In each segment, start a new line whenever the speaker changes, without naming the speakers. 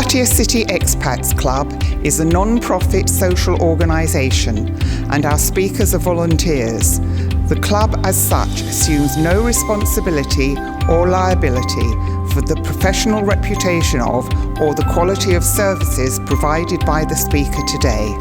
Latiya City Expats Club is a non-profit social organisation and our speakers are volunteers. The club as such assumes no responsibility or liability for the professional reputation of or the quality of services provided by the speaker today.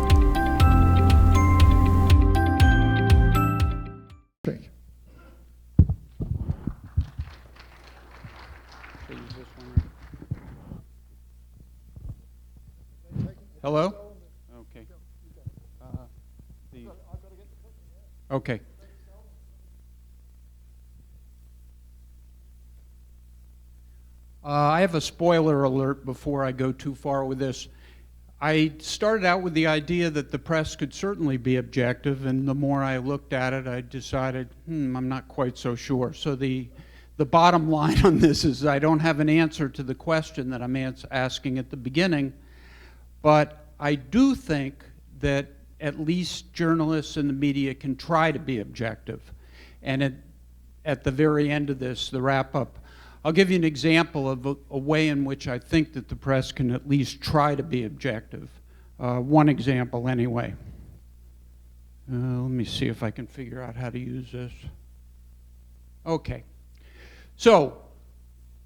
Hello? Okay. Okay. I have a spoiler alert before I go too far with this. I started out with the idea that the press could certainly be objective, and the more I looked at it, I decided, I'm not quite so sure. So the bottom line on this is I don't have an answer to the question that I'm asking at the beginning, but I do think that at least journalists and the media can try to be objective. And at the very end of this, the wrap-up, I'll give you an example of a way in which I think that the press can at least try to be objective. One example anyway. Let me see if I can figure out how to use this. Okay. So,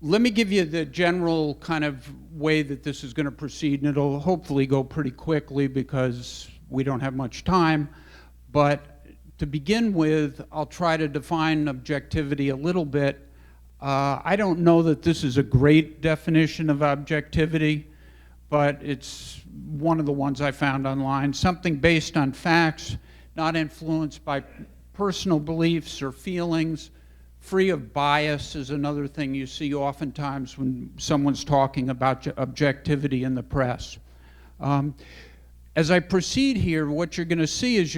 let me give you the general kind of way that this is going to proceed, and it'll hopefully go pretty quickly because we don't have much time. But to begin with, I'll try to define objectivity a little bit. I don't know that this is a great definition of objectivity, but it's one of the ones I found online. Something based on facts, not influenced by personal beliefs or feelings. Free of bias is another thing you see oftentimes when someone's talking about objectivity in the press. As I proceed here, what you're going to see is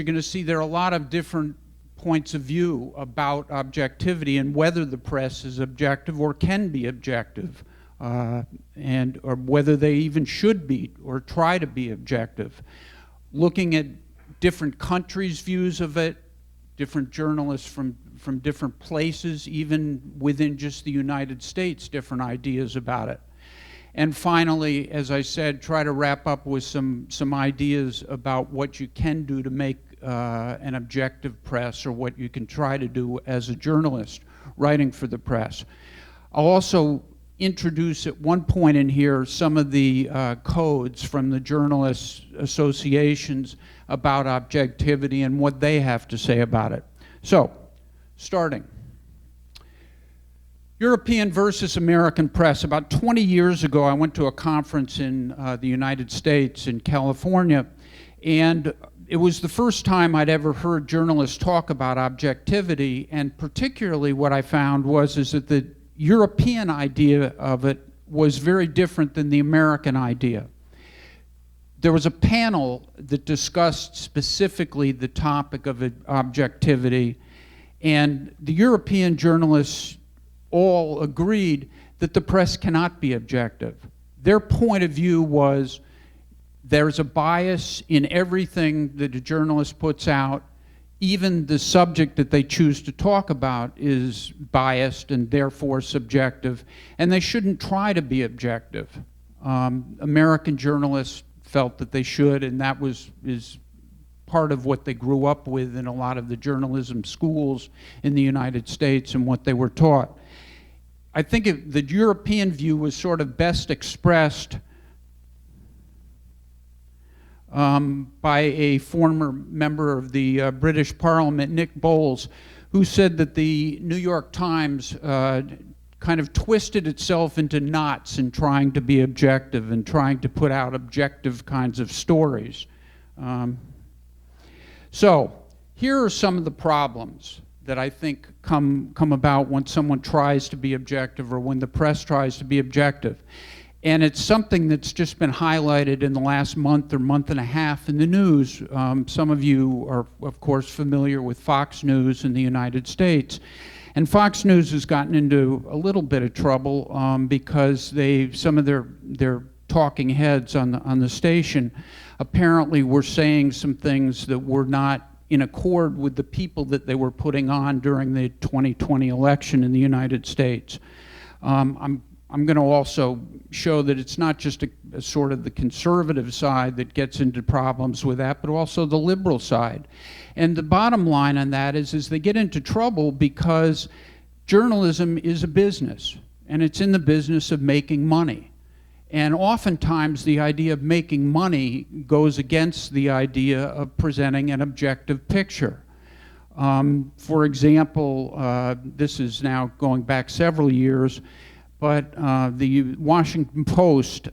there are a lot of different points of view about objectivity and whether the press is objective or can be objective, or whether they even should be or try to be objective. Looking at different countries' views of it, different journalists from different places, even within just the United States, different ideas about it. And finally, as I said, try to wrap up with some ideas about what you can do to make an objective press, or what you can try to do as a journalist writing for the press. I'll also introduce at one point in here some of the codes from the journalists' associations about objectivity and what they have to say about it. So, starting. European versus American press. About 20 years ago, I went to a conference in the United States, in California, and it was the first time I'd ever heard journalists talk about objectivity, and particularly what I found is that the European idea of it was very different than the American idea. There was a panel that discussed specifically the topic of objectivity, and the European journalists all agreed that the press cannot be objective. Their point of view was there's a bias in everything that a journalist puts out. Even the subject that they choose to talk about is biased and therefore subjective, and they shouldn't try to be objective. American journalists felt that they should, and that is part of what they grew up with in a lot of the journalism schools in the United States and what they were taught. I think the European view was sort of best expressed by a former member of the British Parliament, Nick Bowles, who said that the New York Times kind of twisted itself into knots in trying to be objective and trying to put out objective kinds of stories. So here are some of the problems that I think come about when someone tries to be objective, or when the press tries to be objective. And it's something that's just been highlighted in the last month or month and a half in the news. Some of you are, of course, familiar with Fox News in the United States. And Fox News has gotten into a little bit of trouble because some of their talking heads on the station apparently were saying some things that were not in accord with the people that they were putting on during the 2020 election in the United States. I'm I'm going to also show that it's not just a sort of the conservative side that gets into problems with that, but also the liberal side. And the bottom line on that is they get into trouble because journalism is a business, and it's in the business of making money. And oftentimes the idea of making money goes against the idea of presenting an objective picture. For example, this is now going back several years, but the Washington Post,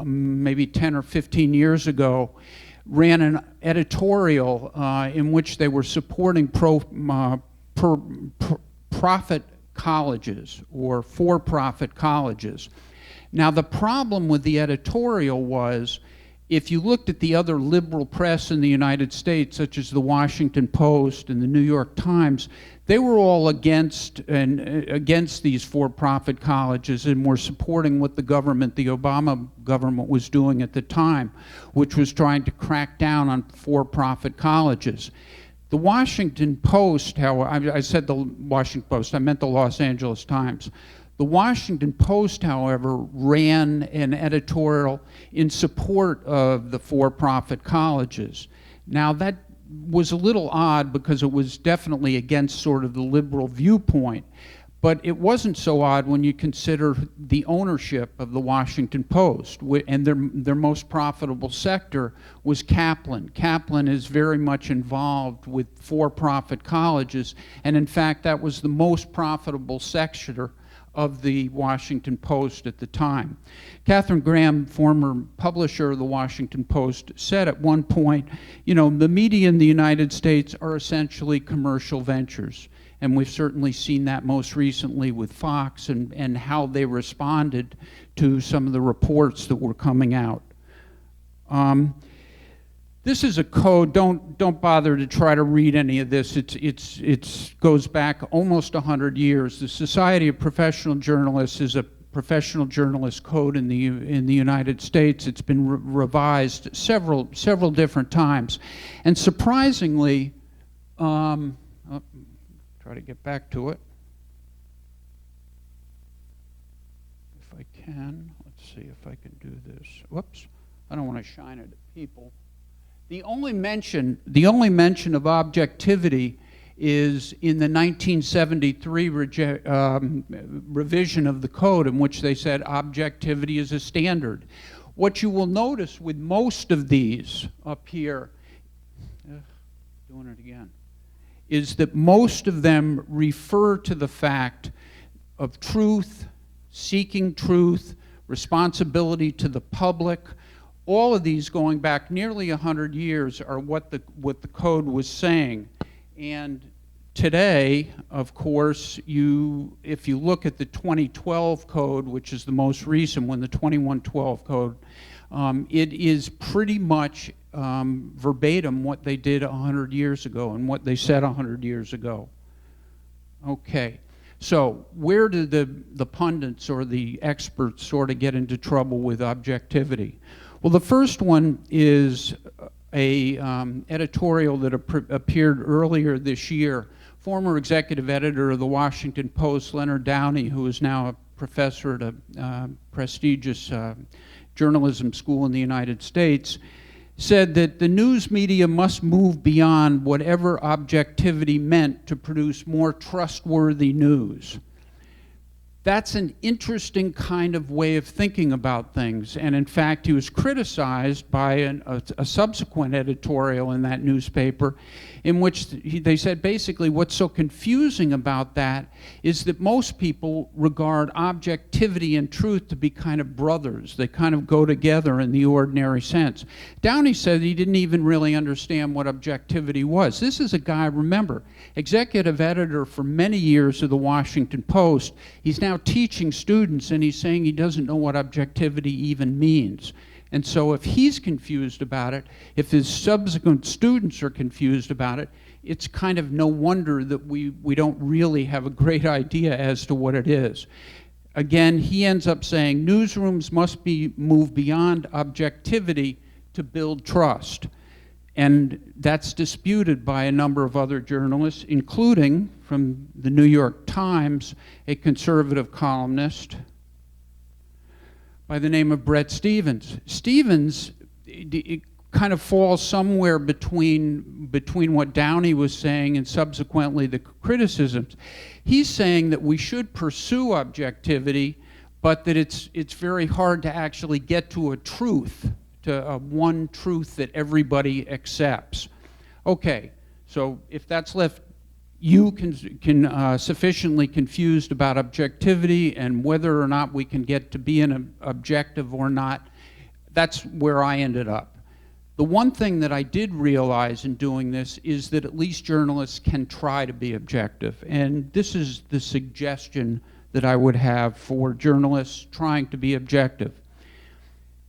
maybe 10 or 15 years ago, ran an editorial in which they were supporting profit colleges or for-profit colleges. Now, the problem with the editorial was, if you looked at the other liberal press in the United States, such as the Washington Post and the New York Times, they were all against these for-profit colleges and were supporting what the Obama government was doing at the time, which was trying to crack down on for-profit colleges. The Washington Post, however, I said the Washington Post, I meant the Los Angeles Times. The Washington Post, however, ran an editorial in support of the for-profit colleges. Now, that was a little odd because it was definitely against sort of the liberal viewpoint, but it wasn't so odd when you consider the ownership of the Washington Post, and their most profitable sector was Kaplan. Kaplan is very much involved with for-profit colleges, and in fact, that was the most profitable sector of the Washington Post at the time. Katharine Graham, former publisher of the Washington Post, said at one point, you know, the media in the United States are essentially commercial ventures. And we've certainly seen that most recently with Fox and how they responded to some of the reports that were coming out. This is a code. Don't bother to try to read any of this. It goes back almost 100 years. The Society of Professional Journalists is a professional journalist code in the United States. It's been revised several different times, and surprisingly, try to get back to it if I can. Let's see if I can do this. Whoops! I don't want to shine it at people. The only mention of objectivity is in the 1973 revision of the code, in which they said objectivity is a standard. What you will notice with most of these up here, doing it again, is that most of them refer to the fact of truth, seeking truth, responsibility to the public. All of these, going back nearly 100 years, are what the code was saying. And today, of course, if you look at the 2012 code, which is the most recent one, the 2112 code, it is pretty much verbatim what they did 100 years ago and what they said 100 years ago. Okay, so where do the pundits or the experts sort of get into trouble with objectivity? Well, the first one is a editorial that appeared earlier this year. Former executive editor of the Washington Post, Leonard Downey, who is now a professor at a prestigious journalism school in the United States, said that the news media must move beyond whatever objectivity meant to produce more trustworthy news. That's an interesting kind of way of thinking about things, and in fact, he was criticized by a subsequent editorial in that newspaper in which they said basically what's so confusing about that is that most people regard objectivity and truth to be kind of brothers. They kind of go together in the ordinary sense. Downey said he didn't even really understand what objectivity was. This is a guy, remember, executive editor for many years of the Washington Post. He's now teaching students, and he's saying he doesn't know what objectivity even means. And so if he's confused about it, if his subsequent students are confused about it, it's kind of no wonder that we don't really have a great idea as to what it is. Again, he ends up saying newsrooms must move beyond objectivity to build trust. And that's disputed by a number of other journalists, including, from the New York Times, a conservative columnist by the name of Bret Stephens. Stephens it kind of falls somewhere between what Downey was saying and subsequently the criticisms. He's saying that we should pursue objectivity, but that it's very hard to actually get to a truth, to a one truth that everybody accepts. Okay, so if that's left you can sufficiently confused about objectivity and whether or not we can get to be an objective or not, that's where I ended up. The one thing that I did realize in doing this is that at least journalists can try to be objective. And this is the suggestion that I would have for journalists trying to be objective.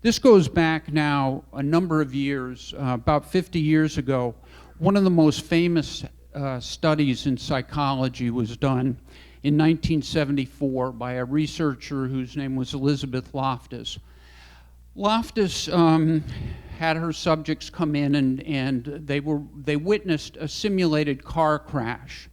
This goes back now a number of years, about 50 years ago. One of the most famous studies in psychology was done in 1974 by a researcher whose name was Elizabeth Loftus. Loftus had her subjects come in and they witnessed a simulated car crash.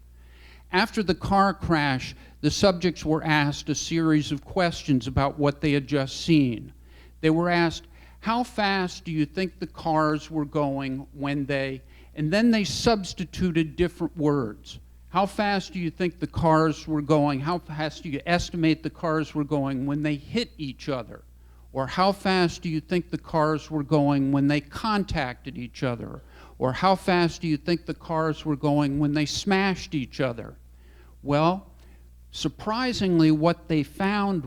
After the car crash, the subjects were asked a series of questions about what they had just seen. They were asked, how fast do you think the cars were going when they, and then they substituted different words. How fast do you think the cars were going? How fast do you estimate the cars were going when they hit each other? Or how fast do you think the cars were going when they contacted each other? Or how fast do you think the cars were going when they smashed each other? Well, surprisingly, what they found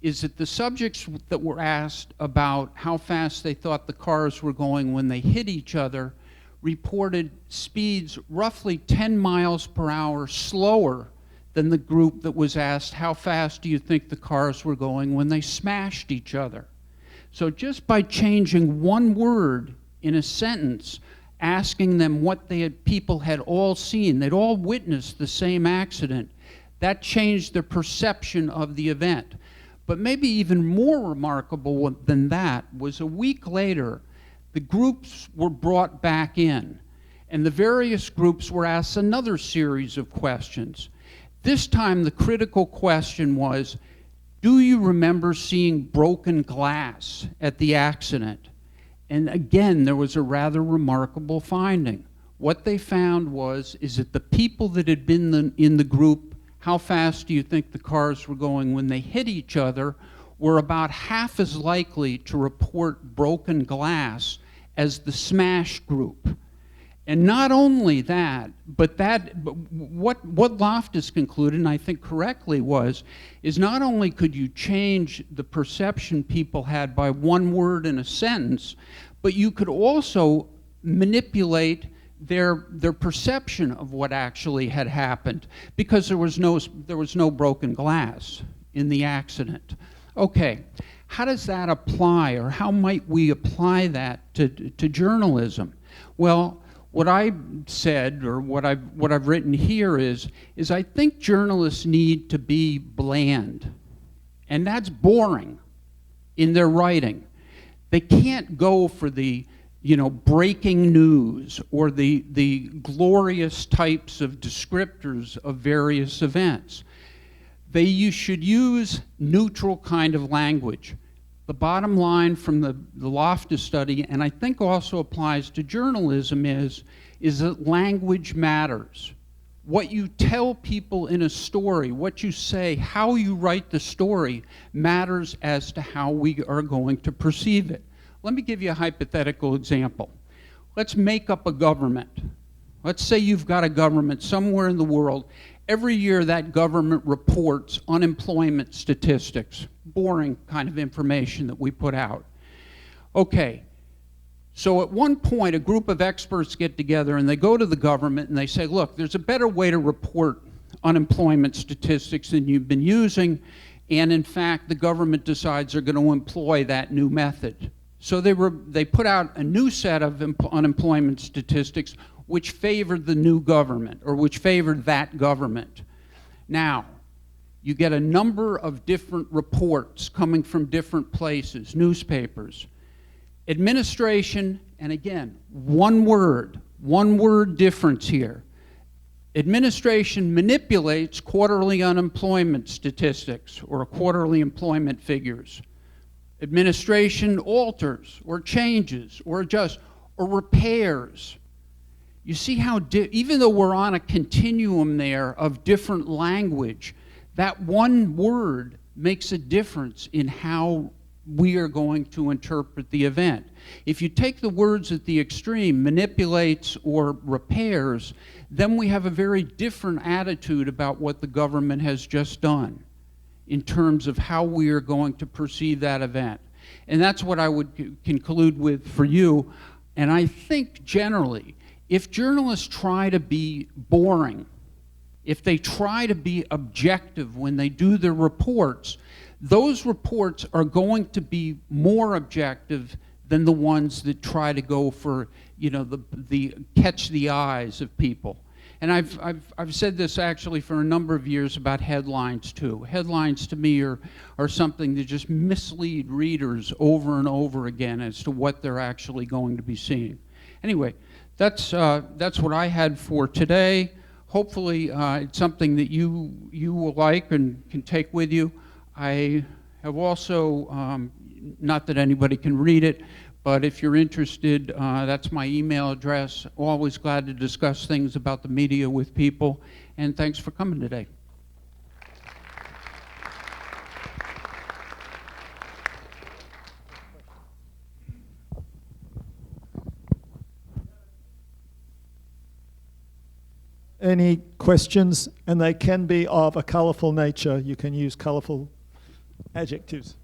is that the subjects that were asked about how fast they thought the cars were going when they hit each other reported speeds roughly 10 miles per hour slower than the group that was asked, how fast do you think the cars were going when they smashed each other? So just by changing one word in a sentence, asking them what people had all seen, they'd all witnessed the same accident, that changed their perception of the event. But maybe even more remarkable than that was a week later, the groups were brought back in, and the various groups were asked another series of questions. This time the critical question was, do you remember seeing broken glass at the accident? And again, there was a rather remarkable finding. What they found is that the people that had been in the group, how fast do you think the cars were going when they hit each other, were about half as likely to report broken glass as the smash group. And not only that, but what Loftus concluded, and I think correctly is not only could you change the perception people had by one word in a sentence, but you could also manipulate their perception of what actually had happened, because there was no broken glass in the accident. Okay, how does that apply, or how might we apply that to journalism? Well, what I said, or what I've written here is I think journalists need to be bland, and that's boring in their writing. They can't go for the breaking news or the glorious types of descriptors of various events. You should use neutral kind of language. The bottom line from the Loftus study, and I think also applies to journalism, is that language matters. What you tell people in a story, what you say, how you write the story, matters as to how we are going to perceive it. Let me give you a hypothetical example. Let's make up a government. Let's say you've got a government somewhere in the world. Every year that government reports unemployment statistics, boring kind of information that we put out. Okay, so at one point a group of experts get together and they go to the government and they say, look, there's a better way to report unemployment statistics than you've been using, and in fact the government decides they're going to employ that new method. So they put out a new set of unemployment statistics which favored the new government, or which favored that government. Now, you get a number of different reports coming from different places, newspapers. Administration And again, one word difference here. Administration manipulates quarterly unemployment statistics or quarterly employment figures. Administration alters or changes or adjusts or repairs. You see how, even though we're on a continuum there of different language, that one word makes a difference in how we are going to interpret the event. If you take the words at the extreme, manipulates or repairs, then we have a very different attitude about what the government has just done in terms of how we are going to perceive that event. And that's what I would conclude with for you. And I think generally, if journalists try to be boring, if they try to be objective when they do their reports, those reports are going to be more objective than the ones that try to go for, you know, the catch the eyes of people. And I've said this actually for a number of years about headlines too. Headlines to me are something that just mislead readers over and over again as to what they're actually going to be seeing. Anyway, that's what I had for today. Hopefully it's something that you will like and can take with you. I have also, not that anybody can read it, but if you're interested, that's my email address. Always glad to discuss things about the media with people, and thanks for coming today.
Any questions? And they can be of a colourful nature. You can use colourful adjectives.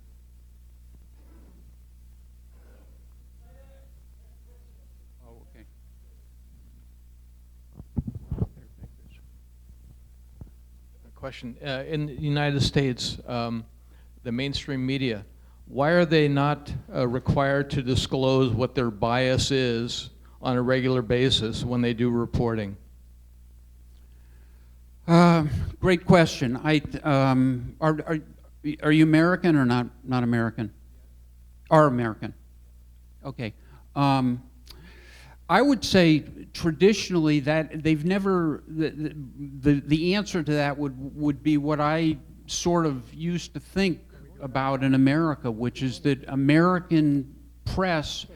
Question. In the United States, the mainstream media, why are they not required to disclose what their bias is on a regular basis when they do reporting?
Great question. Are you American or not American? Are American. Okay. I would say traditionally that they've never, the answer to that would be what I sort of used to think about in America, which is that American press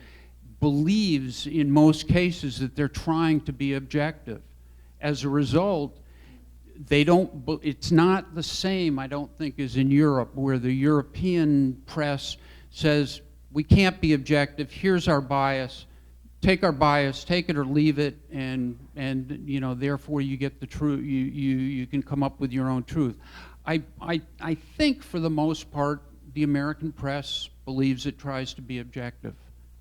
believes in most cases that they're trying to be objective. As a result, it's not the same, I don't think, as in Europe, where the European press says, we can't be objective, here's our bias, take our bias, take it or leave it, and you know, therefore you get the truth, you can come up with your own truth. I think for the most part, the American press believes it tries to be objective.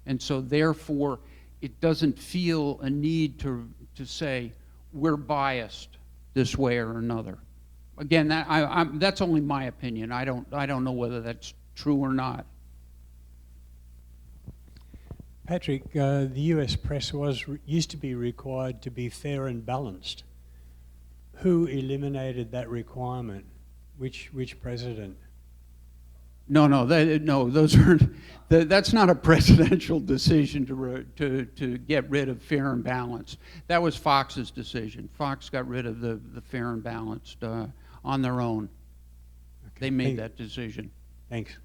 And so therefore, it doesn't feel a need to say, we're biased this way or another. Again, that's only my opinion. I don't know whether that's true or not.
Patrick, the US press used to be required to be fair and balanced. Who eliminated that requirement? Which president?
No, those are that's not a presidential decision to get rid of fair and balanced. That was Fox's decision. Fox got rid of the fair and balanced on their own. Okay. They made that decision.
Thanks.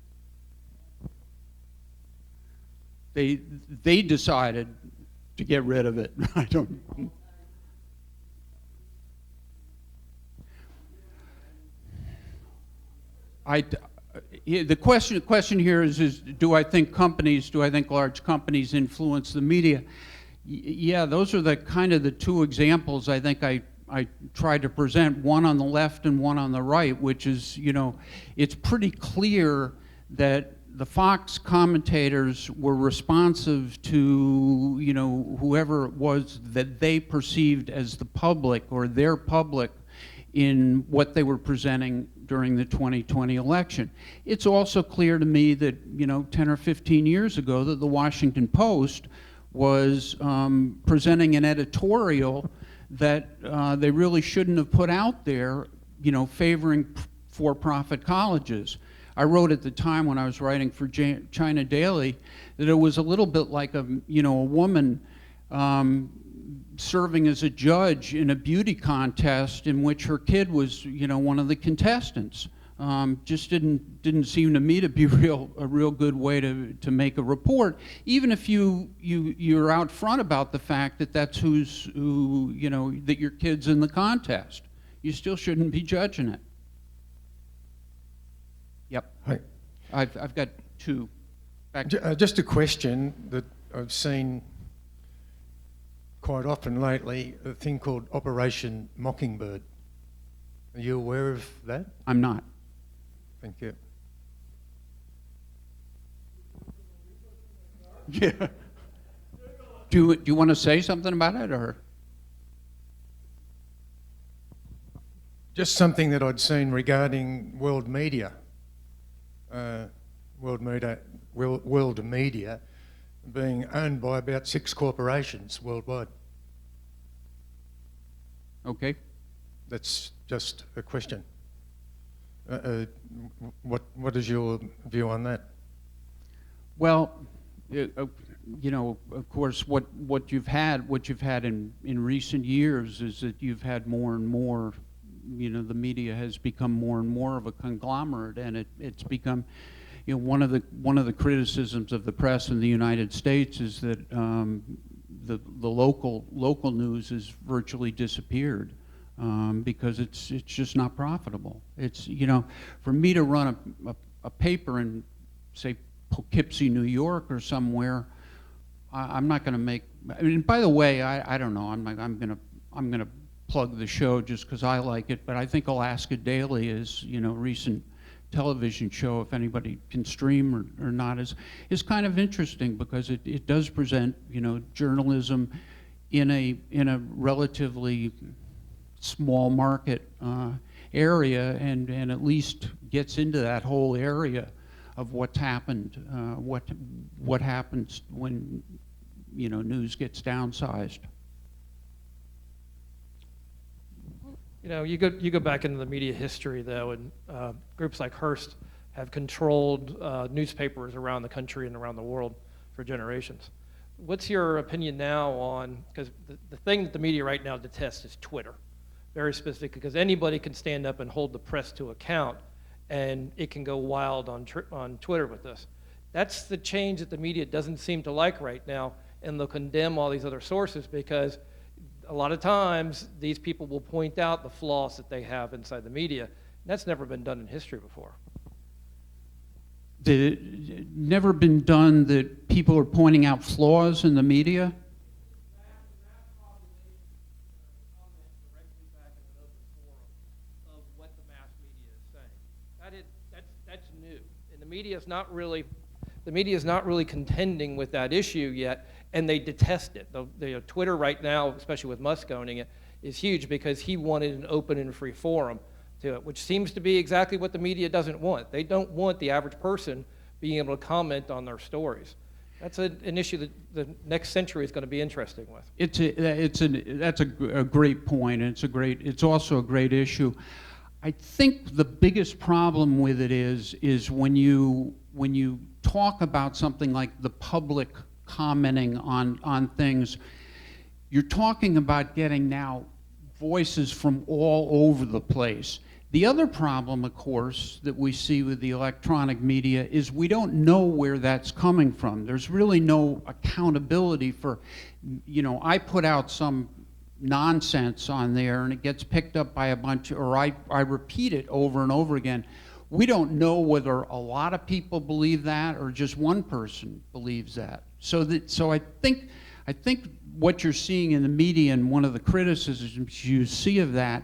They decided to get rid of it. I don't. The question here is do I think large companies influence the media? Yeah, those are the kind of the two examples I think I tried to present, one on the left and one on the right, which is, you know, it's pretty clear that the Fox commentators were responsive to, you know, whoever it was that they perceived as the public or their public in what they were presenting during the 2020 election. It's also clear to me that, you know, 10 or 15 years ago that the Washington Post was presenting an editorial that they really shouldn't have put out there, you know, favoring for-profit colleges. I wrote at the time when I was writing for China Daily that it was a little bit like a woman serving as a judge in a beauty contest in which her kid was one of the contestants. Just didn't seem to me to be a real good way to make a report, even if you're out front about the fact that that's that your kid's in the contest. You still shouldn't be judging it. Yep.
Hi.
I've got two.
Just a question that I've seen quite often lately, a thing called Operation Mockingbird. Are you aware of that?
I'm not.
Thank you.
Yeah. Do you want to say something about it, or?
Just something that I'd seen regarding world media. World media being owned by about 6 corporations worldwide.
Okay.
That's just a question. What is your view on that?
Well, of course, what you've had in recent years is that you've had more and more. The media has become more and more of a conglomerate, and it's become. One of the criticisms of the press in the United States is that the local news has virtually disappeared. Because it's just not profitable. It's for me to run a paper in, say, Poughkeepsie, New York, or somewhere, I'm not going to make. I mean, by the way, I don't know. I'm going to plug the show just because I like it. But I think Alaska Daily is recent television show, if anybody can stream or not, is kind of interesting because it does present journalism in a relatively small market area, and at least gets into that whole area of what's happened, what happens when news gets downsized.
You go back into the media history though, and groups like Hearst have controlled newspapers around the country and around the world for generations. What's your opinion now on, because the thing that the media right now detests is Twitter. Very specific, because anybody can stand up and hold the press to account, and it can go wild on Twitter with this. That's the change that the media doesn't seem to like right now, and they'll condemn all these other sources because a lot of times these people will point out the flaws that they have inside the media. And that's never been done in history before.
Never been done that people are pointing out flaws in the media?
That's new, and the media is not really contending with that issue yet, and they detest it. The Twitter right now, especially with Musk owning it, is huge because he wanted an open and free forum to it, which seems to be exactly what the media doesn't want. They don't want the average person being able to comment on their stories. That's an issue that the next century is going to be interesting with.
That's a great point, and it's also a great issue. I think the biggest problem with it is when you talk about something like the public commenting on things, you're talking about getting now voices from all over the place. The other problem, of course, that we see with the electronic media is we don't know where that's coming from. There's really no accountability for, I put out some nonsense on there and it gets picked up by a bunch, or I repeat it over and over again. We don't know whether a lot of people believe that or just one person believes that. So I think what you're seeing in the media, and one of the criticisms you see of that,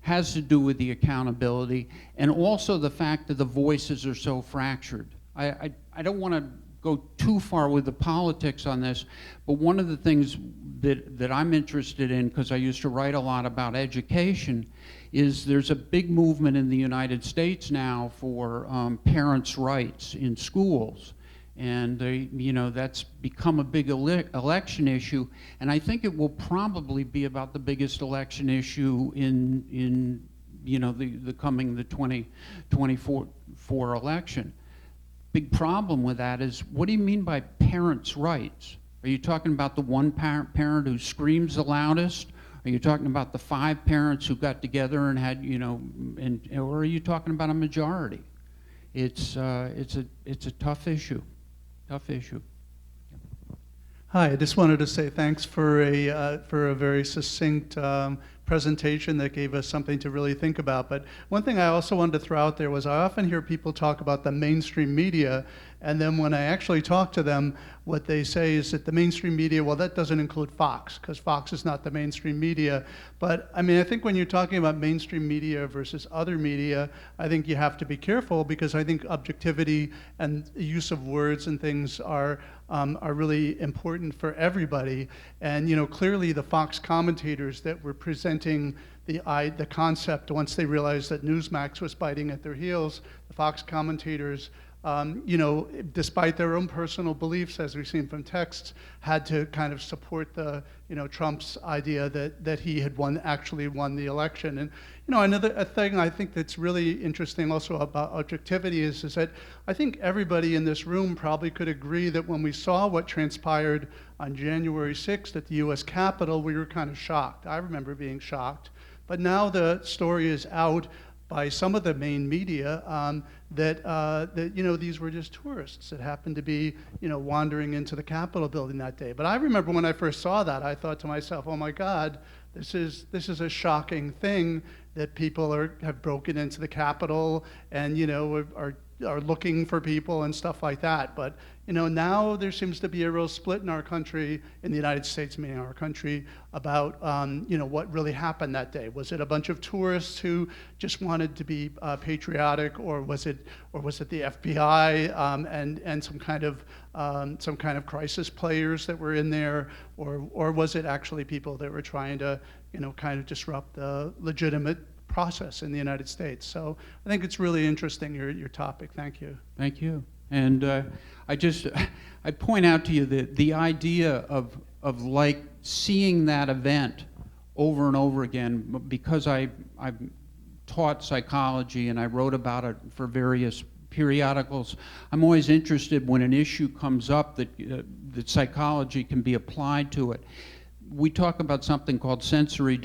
has to do with the accountability and also the fact that the voices are so fractured. I don't want to go too far with the politics on this, but one of the things that I'm interested in, because I used to write a lot about education, is there's a big movement in the United States now for parents' rights in schools. And that's become a big election issue, and I think it will probably be about the biggest election issue in the 2024 for election. Big problem with that is, what do you mean by parents' rights? Are you talking about the one parent who screams the loudest? Are you talking about the 5 parents who got together and had, or are you talking about a majority? It's a tough issue. Tough issue.
Hi, I just wanted to say thanks for a very succinct presentation that gave us something to really think about. But one thing I also wanted to throw out there was I often hear people talk about the mainstream media, and then when I actually talk to them, what they say is that the mainstream media, well, that doesn't include Fox, because Fox is not the mainstream media. But I mean, I think when you're talking about mainstream media versus other media, I think you have to be careful, because I think objectivity and use of words and things are really important for everybody. And clearly the Fox commentators that were presenting the concept, once they realized that Newsmax was biting at their heels, the Fox commentators, despite their own personal beliefs, as we've seen from texts, had to kind of support the, Trump's idea that he had actually won the election. And another thing I think that's really interesting also about objectivity is that I think everybody in this room probably could agree that when we saw what transpired on January 6th at the U.S. Capitol, we were kind of shocked. I remember being shocked. But now the story is out by some of the main media that these were just tourists that happened to be wandering into the Capitol building that day. But I remember when I first saw that, I thought to myself, oh my God, this is a shocking thing that people have broken into the Capitol and are looking for people and stuff like that. But now there seems to be a real split in our country, in the United States, meaning our country, about what really happened that day. Was it a bunch of tourists who just wanted to be patriotic, or was it the FBI and some kind of crisis players that were in there, or was it actually people that were trying to kind of disrupt the legitimate process in the United States? So I think it's really interesting, your topic. Thank you.
Thank you. And I point out to you that the idea of like seeing that event over and over again, because I've taught psychology and I wrote about it for various periodicals. I'm always interested when an issue comes up that psychology can be applied to it. We talk about something called sensory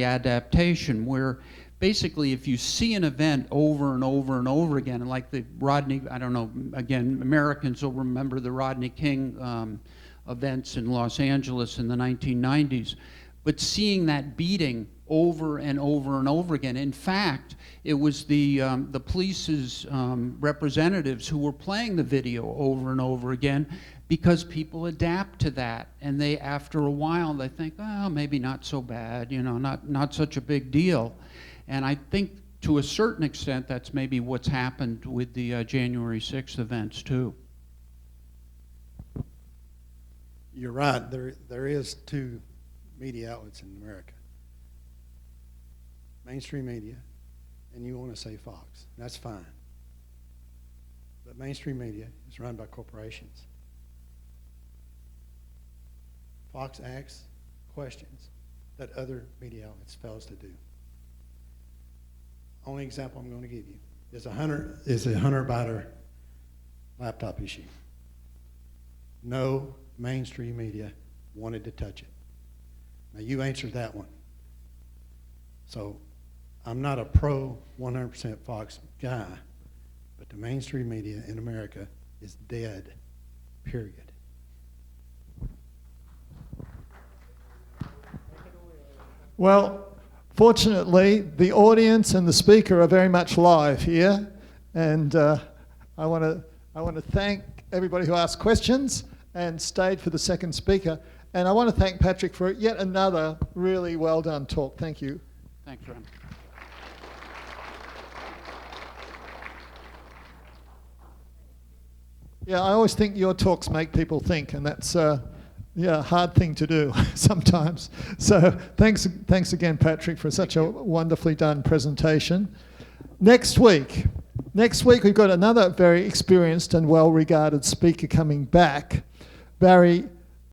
adaptation, where basically if you see an event over and over and over again, like the Rodney, I don't know, again, Americans will remember the Rodney King events in Los Angeles in the 1990s, but seeing that beating over and over and over again. In fact, it was the police's representatives who were playing the video over and over again, because people adapt to that, and they, after a while, they think, oh, maybe not so bad, not such a big deal. And I think to a certain extent that's maybe what's happened with the January 6th events too.
You're right. There is 2 media outlets in America. Mainstream media, and you want to say Fox. That's fine. But mainstream media is run by corporations. Fox asks questions that other media outlets fails to do. Only example I'm going to give you is a Hunter Biden laptop issue. No mainstream media wanted to touch it. Now you answered that one. So I'm not a pro 100% Fox guy, but the mainstream media in America is dead, period.
Well, fortunately, the audience and the speaker are very much live here, and I want to thank everybody who asked questions and stayed for the second speaker. And I want to thank Patrick for yet another really well done talk. Thank you.
Thanks, Ron.
Yeah, I always think your talks make people think, and that's a hard thing to do sometimes. So thanks again, Patrick, for such a wonderfully done presentation. Next week we've got another very experienced and well-regarded speaker coming back, Barry